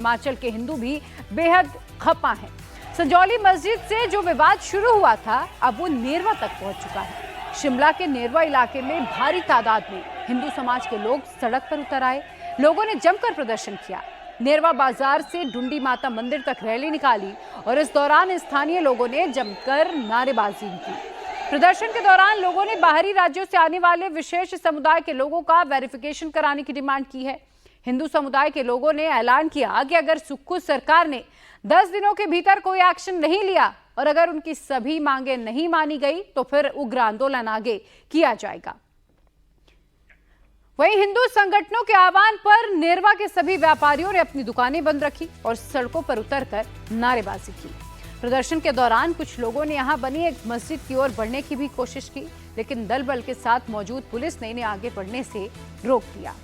हिमाचल के हिंदू भी बेहद खपा हैं। संजौली मस्जिद से जो विवाद शुरू हुआ था अब वो नेरवा तक पहुंच चुका है। शिमला के नेरवा इलाके में भारी तादाद में हिंदू समाज के लोग सड़क पर उतर आए। लोगों ने जमकर प्रदर्शन किया। नेरवा बाजार से डुंडी माता मंदिर तक रैली निकाली और इस दौरान स्थानीय लोगों ने जमकर नारेबाजी की। प्रदर्शन के दौरान लोगों ने बाहरी राज्यों से आने वाले विशेष समुदाय के लोगों का वेरिफिकेशन कराने की डिमांड की है। हिंदू समुदाय के लोगों ने ऐलान किया कि अगर सुक्खू सरकार ने 10 दिनों के भीतर कोई एक्शन नहीं लिया और अगर उनकी सभी मांगे नहीं मानी गई तो फिर उग्र आंदोलन आगे किया जाएगा। वहीं हिंदू संगठनों के आह्वान पर नेरवा के सभी व्यापारियों ने अपनी दुकानें बंद रखी और सड़कों पर उतरकर नारेबाजी की। प्रदर्शन के दौरान कुछ लोगों ने यहां बनी एक मस्जिद की ओर बढ़ने की भी कोशिश की, लेकिन दल बल के साथ मौजूद पुलिस ने इन्हें आगे बढ़ने से रोक दिया।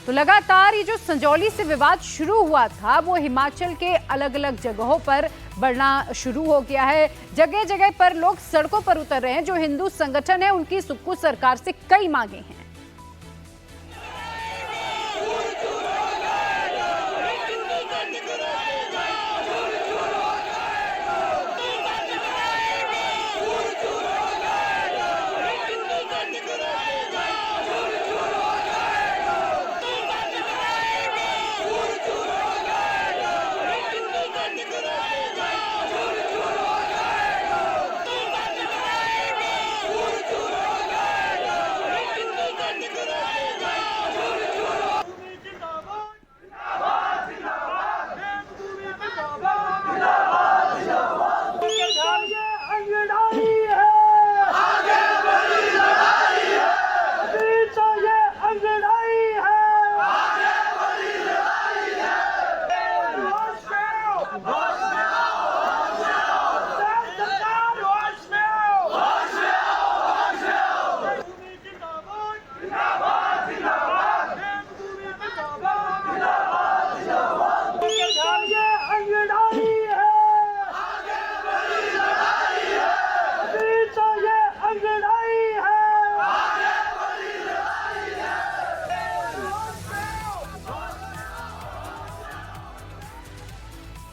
तो लगातार ये जो संजौली से विवाद शुरू हुआ था वो हिमाचल के अलग अलग जगहों पर बढ़ना शुरू हो गया है। जगह जगह पर लोग सड़कों पर उतर रहे हैं। जो हिंदू संगठन है उनकी सुक्खू सरकार से कई मांगे हैं।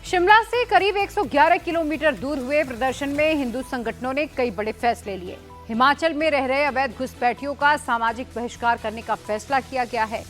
शिमला से करीब 111 किलोमीटर दूर हुए प्रदर्शन में हिंदू संगठनों ने कई बड़े फैसले लिए। हिमाचल में रह रहे अवैध घुसपैठियों का सामाजिक बहिष्कार करने का फैसला किया गया है।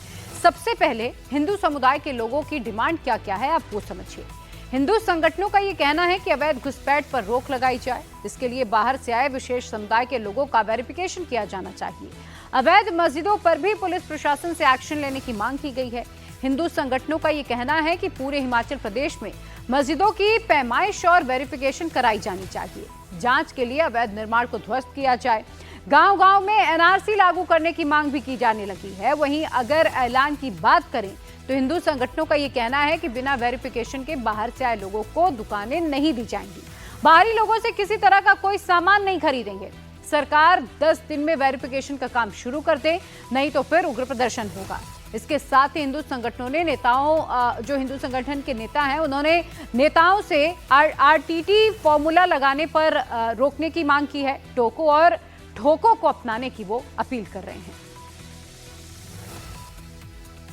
सबसे पहले हिंदू समुदाय के लोगों की डिमांड क्या क्या है आप वो समझिए। हिंदू संगठनों का ये कहना है कि अवैध घुसपैठ पर रोक लगाई जाए। इसके लिए बाहर से आए विशेष समुदाय के लोगों का वेरिफिकेशन किया जाना चाहिए। अवैध मस्जिदों पर भी पुलिस प्रशासन से एक्शन लेने की मांग की गई है। हिंदू संगठनों का ये कहना है कि पूरे हिमाचल प्रदेश में मस्जिदों की पैमाइश और वेरिफिकेशन कराई जानी चाहिए। जांच के लिए अवैध निर्माण को ध्वस्त किया जाए। गांव-गांव में एनआरसी लागू करने की मांग भी की जाने लगी है। वहीं अगर ऐलान की बात करें तो हिंदू संगठनों का ये कहना है कि बिना वेरिफिकेशन के बाहर से आए लोगों को दुकानें नहीं दी जाएंगी। बाहरी लोगों से किसी तरह का कोई सामान नहीं खरीदेंगे। सरकार 10 दिन में वेरिफिकेशन का काम शुरू कर दे, नहीं तो फिर उग्र प्रदर्शन होगा। इसके साथ ही हिंदू संगठनों ने जो हिंदू संगठन के नेता हैं उन्होंने नेताओं से आरटीटी फॉर्मूला लगाने पर रोकने की मांग की है। टोको और ठोको को अपनाने की वो अपील कर रहे हैं।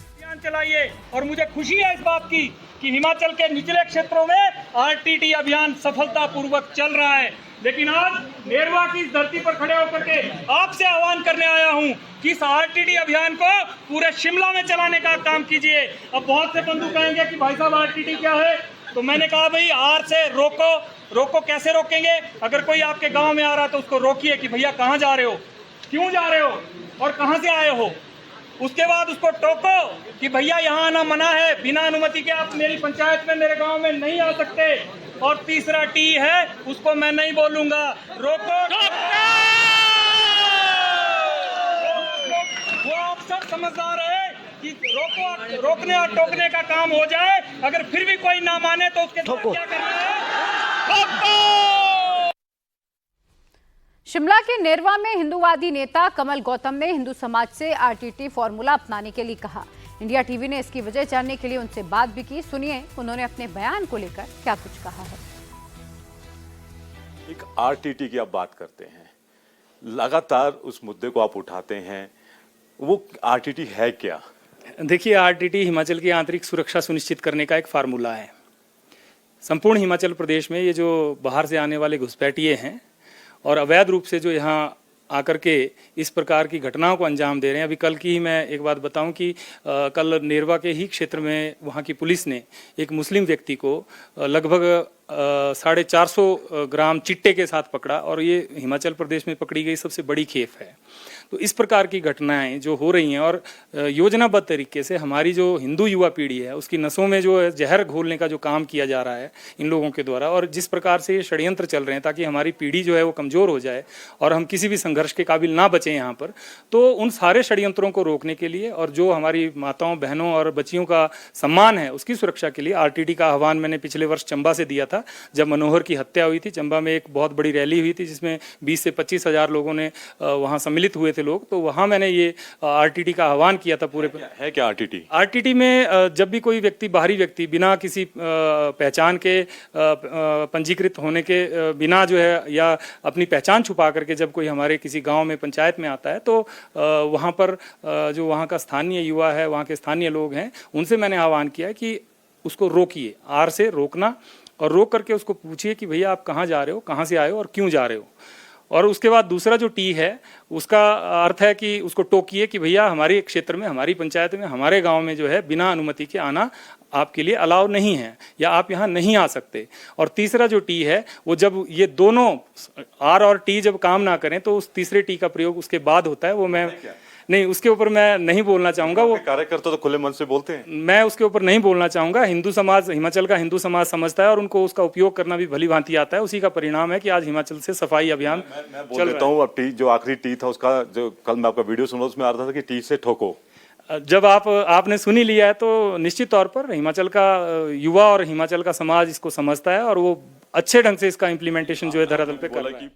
अभियान चलाइए और मुझे खुशी है इस बात की कि हिमाचल के निचले क्षेत्रों में आरटीटी अभियान सफलतापूर्वक चल रहा है। लेकिन आज नेरवा की इस धरती पर खड़े होकर के आपसे आह्वान करने आया हूं कि इस आरटीटी अभियान को पूरे शिमला में चलाने का काम कीजिए। अब बहुत से बंधु कहेंगे कि भाई साहब आरटीटी क्या है, तो मैंने कहा भाई आर से रोको कैसे रोकेंगे। अगर कोई आपके गांव में आ रहा तो उसको रोकिए कि भैया कहाँ जा रहे हो, क्यों जा रहे हो और कहाँ से आए हो। उसके बाद उसको टोको कि भैया यहाँ आना मना है, बिना अनुमति के आप मेरी पंचायत में मेरे गांव में नहीं आ सकते। और तीसरा टी है उसको मैं नहीं बोलूंगा। रोको वो आप सब समझदार है कि रोकने और टोकने का काम हो जाए। अगर फिर भी कोई ना माने तो उसके साथ क्या करना है। शिमला के नेरवा में हिंदूवादी नेता कमल गौतम ने हिंदू समाज से आरटीटी फॉर्मूला अपनाने के लिए कहा। इंडिया टीवी ने इसकी वजह जानने के लिए उनसे बात भी की। सुनिए उन्होंने अपने बयान को लेकर क्या कुछ कहा है। एक आरटीटी की आप बात करते हैं, लगातार उस मुद्दे को आप उठाते हैं। वो आरटीटी है क्या? देखिए, आरटीटी हिमाचल की आंतरिक सुरक्षा सुनिश्चित करने का एक फार्मूला है। संपूर्ण हिमाचल प्रदेश में ये जो बाहर से आने वाले घुसपैठिए हैं और अवैध रूप से जो यहाँ आकर के इस प्रकार की घटनाओं को अंजाम दे रहे हैं। अभी कल की ही मैं एक बात बताऊं कि कल नेरवा के ही क्षेत्र में वहाँ की पुलिस ने एक मुस्लिम व्यक्ति को लगभग 450 ग्राम चिट्टे के साथ पकड़ा और ये हिमाचल प्रदेश में पकड़ी गई सबसे बड़ी खेप है। तो इस प्रकार की घटनाएं जो हो रही हैं और योजनाबद्ध तरीके से हमारी जो हिंदू युवा पीढ़ी है उसकी नसों में जो जहर घोलने का जो काम किया जा रहा है इन लोगों के द्वारा, और जिस प्रकार से ये षड्यंत्र चल रहे हैं ताकि हमारी पीढ़ी जो है वो कमज़ोर हो जाए और हम किसी भी संघर्ष के काबिल ना बचें यहाँ पर, तो उन सारे षड्यंत्रों को रोकने के लिए और जो हमारी माताओं बहनों और बच्चियों का सम्मान है उसकी सुरक्षा के लिए आरटीटी का आह्वान मैंने पिछले वर्ष चंबा से दिया था। जब मनोहर की हत्या हुई थी, चंबा में एक बहुत बड़ी रैली हुई थी जिसमें 20 से 25 हज़ार लोगों ने वहाँ सम्मिलित हुए थे लोग, तो वहाँ मैंने ये आरटीटी का आह्वान किया था पूरे। है क्या आरटीटी? आरटीटी में जब भी कोई व्यक्ति, बाहरी व्यक्ति बिना किसी पहचान के, पंजीकृत होने के बिना जो है या अपनी पहचान छुपा करके जब कोई हमारे किसी गांव में पंचायत में आता है तो वहाँ पर जो वहाँ का स्थानीय युवा है, वहाँ के स्थानीय लोग हैं, उनसे मैंने आह्वान किया कि उसको रोकिए, आर से रोकना, और रोक करके उसको पूछिए कि भैया आप कहाँ जा रहे हो, कहाँ से आए हो और क्यों जा रहे हो। और उसके बाद दूसरा जो टी है उसका अर्थ है कि उसको टोकिए कि भैया हमारे क्षेत्र में, हमारी पंचायत में, हमारे गांव में जो है बिना अनुमति के आना आपके लिए अलाउ नहीं है या आप यहाँ नहीं आ सकते। और तीसरा जो टी है वो जब ये दोनों आर और टी जब काम ना करें तो उस तीसरे टी का प्रयोग उसके बाद होता है। वो मैं नहीं, उसके ऊपर मैं नहीं बोलना चाहूंगा। वो कार्यकर्ता तो खुले मन से बोलते हैं, मैं उसके ऊपर नहीं बोलना चाहूंगा। हिंदू समाज, हिमाचल का हिंदू समाज समझता है और उनको उसका उपयोग करना भी भली भांति आता है। उसी का परिणाम है कि आज हिमाचल से सफाई अभियान मैं बोल देता हूँ। अब टी जो आखिरी टी था उसका, जो कल मैं आपका वीडियो सुना उसमें आ रहा था कि टी से ठोको। जब आपने सुन ही लिया है तो निश्चित तौर पर हिमाचल का युवा और हिमाचल का समाज इसको समझता है और वो अच्छे ढंग से इसका इम्प्लीमेंटेशन जो है धरातल पे कर रहा है।